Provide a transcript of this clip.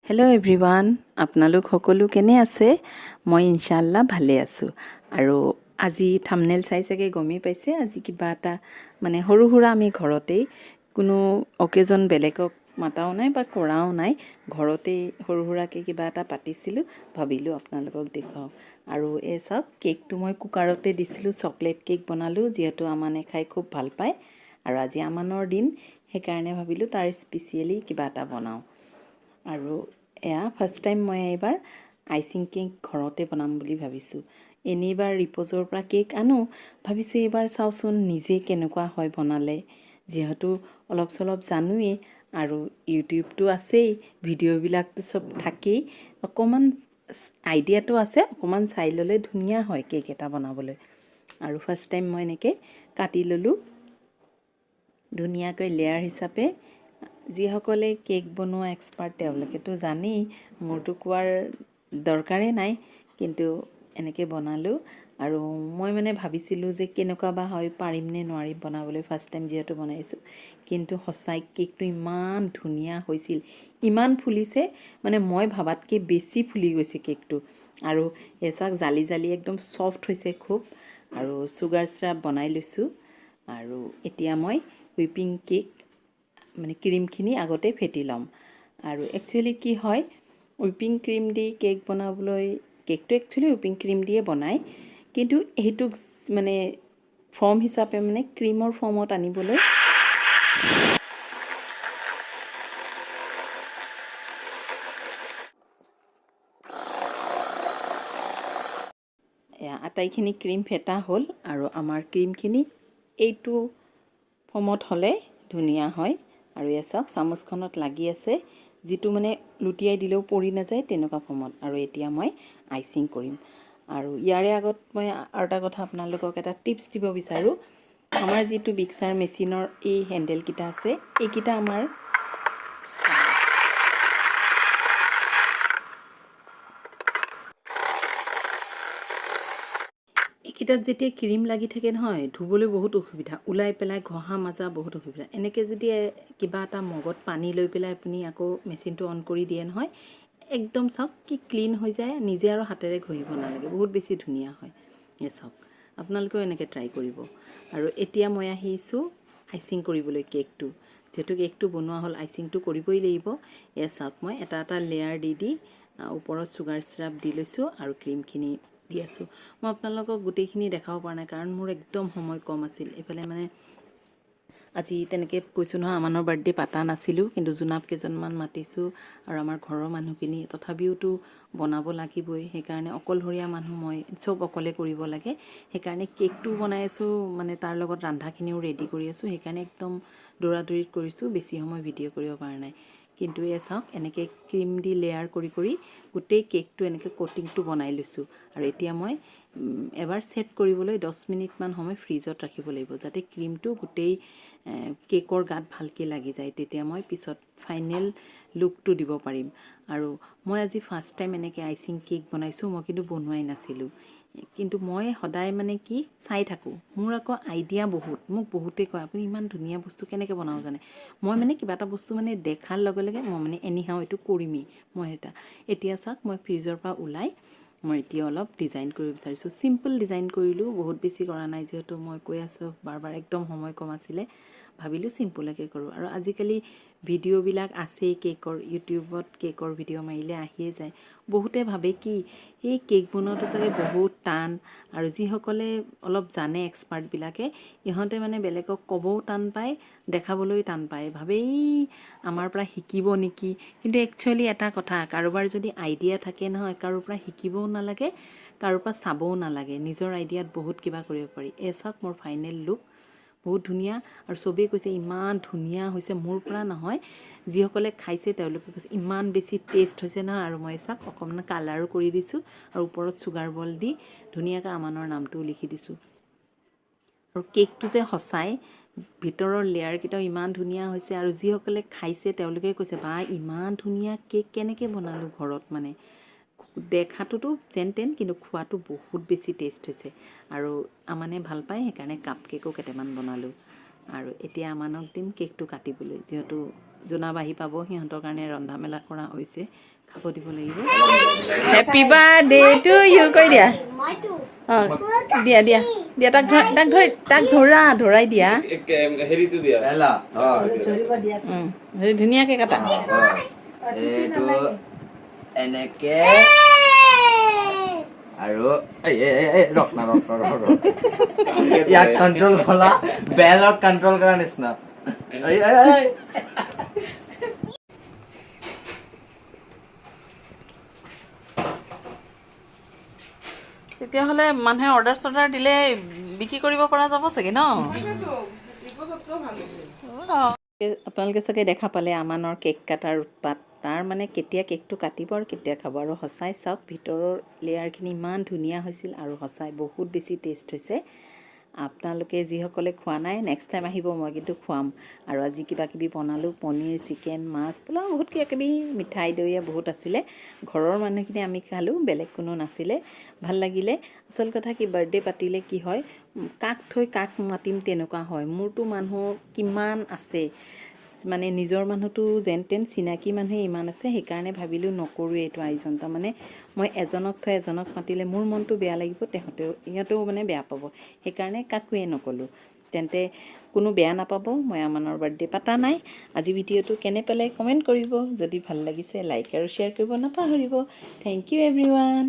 Hello' everyone, আপোনালোক সকলো কেনে আছে? মই ইনশাল্লাহ ভালে আছোঁ। আৰু আজি থাম্বনেইল চাই চাগে গমেই পাইছে, আজি কিবা এটা মানে সৰু সুৰা আমি ঘৰতেই কোনো অকেজন বেলেগক মাতাও নাই বা কৰাও নাই, ঘৰতেই সৰু সুৰাকৈ কিবা এটা পাতিছিলোঁ, ভাবিলোঁ আপোনালোকক দেখুৱাওঁ। আৰু এই চাওক, কেকটো মই কুকাৰতে দিছিলোঁ, চকলেট কেক বনালোঁ, যিহেতু আমানে খাই খুব ভাল পায়। আৰু আজি আমানৰ দিন, সেইকাৰণে ভাবিলোঁ তাৰ স্পেচিয়েলি কিবা এটা বনাওঁ। আৰু এয়া ফাৰ্ষ্ট টাইম মই এইবাৰ আইচিং কেক ঘৰতে বনাম বুলি ভাবিছোঁ। এনেইবাৰ ৰিপ'জৰ পৰা কেক আনো, ভাবিছোঁ এইবাৰ চাওঁচোন নিজে কেনেকুৱা হয় বনালে, যিহেতু অলপ চলপ জানোৱেই আৰু ইউটিউবটো আছেই, ভিডিঅ'বিলাকতো চব থাকেই, অকণমান আইডিয়াটো আছে, অকণমান চাই ল'লে ধুনীয়া হয় কেক এটা বনাবলৈ। আৰু ফাৰ্ষ্ট টাইম মই এনেকৈ কাটি ল'লোঁ ধুনীয়াকৈ লেয়াৰ হিচাপে। যিসকলে কেক বনোৱা এক্সপাৰ্ট তেওঁলোকেতো জানেই, মোৰতো কোৱাৰ দৰকাৰেই নাই, কিন্তু এনেকৈ বনালোঁ। আৰু মই মানে ভাবিছিলোঁ যে কেনেকুৱা বা হয়, পাৰিম নে নোৱাৰিম বনাবলৈ, ফাৰ্ষ্ট টাইম যিহেতু বনাইছোঁ। কিন্তু সঁচাই কেকটো ইমান ধুনীয়া হৈছিল, ইমান ফুলিছে, মানে মই ভাবাতকৈ বেছি ফুলি গৈছে কেকটো। আৰু এচাক জালি জালি একদম ছফ্ট হৈছে খুব। আৰু চুগাৰ চিৰাপ বনাই লৈছোঁ। আৰু এতিয়া মই হুইপিং কেক মানে ক্ৰীমখিনি আগতে ফেটি ল'ম। আৰু একচুৱেলি কি হয়, হুইপিং ক্ৰীম দি কেক বনাবলৈ, কেকটো একচুৱেলি হুইপিং ক্ৰীম দিয়ে বনায়, কিন্তু সেইটোক মানে ফৰ্ম হিচাপে মানে ক্ৰীমৰ ফৰ্মত আনিবলৈ আটাইখিনি ক্ৰীম ফেটা হ'ল। আৰু আমাৰ ক্ৰীমখিনি এইটো ফৰ্মত হ'লে ধুনীয়া হয়। আৰু এয়া চাওক, চামুচখনত লাগি আছে, যিটো মানে লুটিয়াই দিলেও পৰি নাযায় তেনেকুৱা ফৰ্মত। আৰু এতিয়া মই আইচিং কৰিম। আৰু ইয়াৰে আগত মই আৰু এটা কথা আপোনালোকক এটা টিপছ দিব বিচাৰোঁ। আমাৰ যিটো মিক্সাৰ মেচিনৰ এই হেণ্ডেলকেইটা আছে, এইকেইটা আমাৰ এইকেইটাত যেতিয়া ক্ৰীম লাগি থাকে নহয়, ধুবলৈ বহুত অসুবিধা, ওলাই পেলাই ঘঁহা মাজা বহুত অসুবিধা। এনেকৈ যদি কিবা এটা মগত পানী লৈ পেলাই আপুনি আকৌ মেচিনটো অন কৰি দিয়ে নহয়, একদম চাওক কি ক্লিন হৈ যায়, নিজে আৰু হাতেৰে ঘঁহিব নালাগে, বহুত বেছি ধুনীয়া হয়। এই চাওক, আপোনালোকেও এনেকৈ ট্ৰাই কৰিব। আৰু এতিয়া মই আহিছোঁ আইচিং কৰিবলৈ কেকটো। যিহেতু কেকটো বনোৱা হ'ল, আইচিংটো কৰিবই লাগিব। এয়া চাওক, মই এটা এটা লেয়াৰ দি ওপৰত চুগাৰ চিৰাপ দি লৈছোঁ আৰু ক্ৰীমখিনি দি আছোঁ। মই আপোনালোকক গোটেইখিনি দেখাব পৰা নাই, কাৰণ মোৰ একদম সময় কম আছিল। এইফালে মানে আজি তেনেকৈ কৈছোঁ নহয়, আমানৰ বাৰ্থডে পাতা নাছিলোঁ, কিন্তু জোনাপ কেইজনমান মাতিছোঁ আৰু আমাৰ ঘৰৰ মানুহখিনি, তথাপিওতো বনাব লাগিবই। সেইকাৰণে অকলশৰীয়া মানুহ মই, চব অকলে কৰিব লাগে। সেইকাৰণে কেকটো বনাই আছোঁ, মানে তাৰ লগত ৰন্ধাখিনিও ৰেডি কৰি আছোঁ। সেইকাৰণে একদম দৌৰা দৌৰিত কৰিছোঁ, বেছি সময় ভিডিঅ' কৰিব পৰা নাই। কিন্তু এই চাওক, এনেকৈ ক্ৰীম দি লেয়াৰ কৰি কৰি গোটেই কেকটো এনেকৈ কটিংটো বনাই লৈছোঁ। আৰু এতিয়া মই এবাৰ ছেট কৰিবলৈ 10 মিনিটমান সময় ফ্ৰিজত ৰাখিব লাগিব, যাতে ক্ৰীমটো গোটেই কেকৰ গাত ভালকৈ লাগি যায়। তেতিয়া মই পিছত ফাইনেল লুকটো দিব পাৰিম। আৰু মই আজি ফাৰ্ষ্ট টাইম এনেকৈ আইচিং কেক বনাইছোঁ, মই কিন্তু বনোৱাই নাছিলোঁ। কিন্তু মই সদায় মানে কি চাই থাকোঁ, মোৰ আকৌ আইডিয়া বহুত, মোক বহুতে কয় আপুনি ইমান ধুনীয়া বস্তু কেনেকৈ বনাব জানে। মই মানে কিবা এটা বস্তু মানে দেখাৰ লগে লগে মই মানে এনিহাও এইটো কৰিমেই মই এটা। এতিয়া চাওক, মই ফ্ৰিজৰ পৰা ওলাই মই এতিয়া অলপ ডিজাইন কৰিব বিচাৰিছোঁ। চিম্পল ডিজাইন কৰিলোঁ, বহুত বেছি কৰা নাই, যিহেতু মই কৈ আছোঁ বাৰ বাৰ একদম সময় কম আছিলে, ভাবিলোঁ চিম্পুলকৈ কৰোঁ। আৰু আজিকালি ভিডিঅ'বিলাক আছেই কেকৰ, ইউটিউবত কেকৰ ভিডিঅ' মাৰিলে আহিয়ে যায়। বহুতে ভাবে কি এই কেক বনোৱাটো চাগে বহুত টান, আৰু যিসকলে অলপ জানে এক্সপাৰ্টবিলাকে, ইহঁতে মানে বেলেগক ক'বও টান পায়, দেখাবলৈ টান পায়, ভাবেই আমাৰ পৰা শিকিব নেকি। কিন্তু একচুৱেলি এটা কথা, কাৰোবাৰ যদি আইডিয়া থাকে নহয়, কাৰোৰ পৰা শিকিবও নালাগে, কাৰোৰ পৰা চাবও নালাগে, নিজৰ আইডিয়াত বহুত কিবা কৰিব পাৰি। এই চাওক, মোৰ ফাইনেল লুক বহুত ধুনীয়া। আৰু চবেই কৈছে ইমান ধুনীয়া হৈছে, মোৰ পৰা নহয়, যিসকলে খাইছে তেওঁলোকে কৈছে ইমান বেছি টেষ্ট হৈছে নহয়। আৰু মই চাওক, অকণমান কালাৰো কৰি দিছোঁ, আৰু ওপৰত চুগাৰ বল দি ধুনীয়াকৈ আমানৰ নামটোও লিখি দিছোঁ। আৰু কেকটো যে সঁচাই ভিতৰৰ লেয়াৰকেইটাও ইমান ধুনীয়া হৈছে। আৰু যিসকলে খাইছে তেওঁলোকে কৈছে বা ইমান ধুনীয়া কেক কেনেকৈ বনালোঁ ঘৰত। মানে দেখাটোতো যেন তেন, কিন্তু খোৱাটো বহুত বেছি টেষ্ট হৈছে। আৰু আমানে ভাল পায়, সেইকাৰণে কাপ কেকো কেইটামান বনালোঁ। আৰু এতিয়া আমানক দিম কেকটো কাটিবলৈ, যিহেতু জোনাব আহি পাব সিহঁতৰ কাৰণে ৰন্ধা মেলা কৰা হৈছে খাব দিব লাগিব হেপী বাৰ্থডে টু ইউ কৰি দিয়া অঁ দিয়া দিয়া দিয়া তাক ধৰাই দিয়া হেৰিটো দিয়া এলা হেৰি ধুনীয়াকৈ কাটা এইটো এনেকে আৰু ইয়াক কণ্ট্ৰল কৰা বেলক কণ্ট্ৰল কৰা নিচিনা তেতিয়াহ'লে মানুহে অৰ্ডাৰ দিলে বিক্ৰী কৰিব পৰা যাব চাগে ন আপোনালোকে চাগে দেখা পালে আমানৰ কেক কাটাৰ উৎপাত তাৰ মানে কেতিয়া কেকটো কাটিব আৰু কেতিয়া খাব আৰু সঁচাই চাওক ভিতৰৰ লেয়াৰখিনি ইমান ধুনীয়া হৈছিল আৰু সঁচাই বহুত বেছি টেষ্ট হৈছে আপোনালোকে যিসকলে খোৱা নাই নেক্সট টাইম আহিব মই কিন্তু খুৱাম আৰু আজি কিবা কিবি বনালোঁ পনীৰ চিকেন মাছ পোলাও বহুত কিবা কিবি মিঠাই দৈয়া বহুত আছিলে ঘৰৰ মানুহখিনি আমি খালোঁ বেলেগ কোনো নাছিলে ভাল লাগিলে আচল কথা কি বাৰ্থডে পাতিলে কি হয় কাক থৈ কাক মাতিম তেনেকুৱা হয় মোৰতো মানুহ কিমান আছে মানে নিজৰ মানুহটো যেন তেন চিনাকি মানুহে ইমান আছে সেইকাৰণে ভাবিলোঁ নকৰোঁ এইটো আয়োজন তাৰমানে মই এজনক থৈ এজনক মাতিলে মোৰ মনটো বেয়া লাগিব সিহঁতেও মানে বেয়া পাব সেইকাৰণে কাকোৱে নক'লোঁ তেন্তে কোনো বেয়া নাপাব মই আমানৰ বাৰ্থডে পাতা নাই আজি ভিডিঅ'টো কেনে পালে কমেণ্ট কৰিব যদি ভাল লাগিছে লাইক আৰু শ্বেয়াৰ কৰিব নাপাহৰিব থেংক ইউ এভৰিৱান